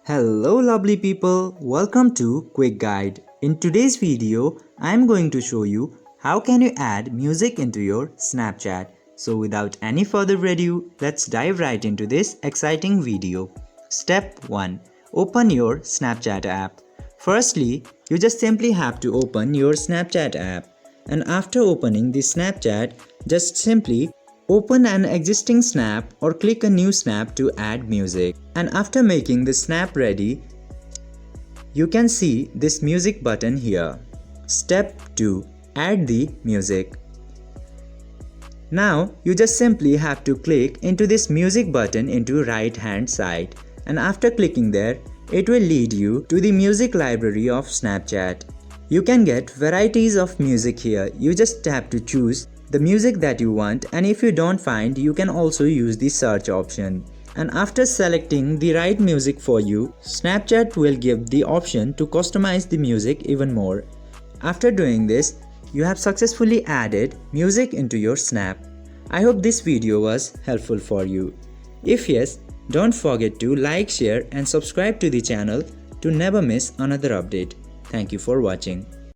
Hello lovely people, welcome to Quick Guide. In today's video, I am going to show you how can you add music into your Snapchat. So without any further ado, let's dive right into this exciting video. Step 1. Open your Snapchat app. Firstly, you just simply have to open your Snapchat app. And after opening the Snapchat, just simply open an existing snap or click a new snap to add music. And after making the snap ready, you can see this music button here. Step 2. Add the music. Now you just simply have to click into this music button into right hand side, and after clicking there, it will lead you to the music library of Snapchat. You can get varieties of music here. You just have to choose the music that you want, and if you don't find, you can also use the search option. And after selecting the right music for you, Snapchat will give the option to customize the music even more. After doing this, you have successfully added music into your snap. I hope this video was helpful for you. If yes, don't forget to like, share and subscribe to the channel to never miss another update. Thank you for watching.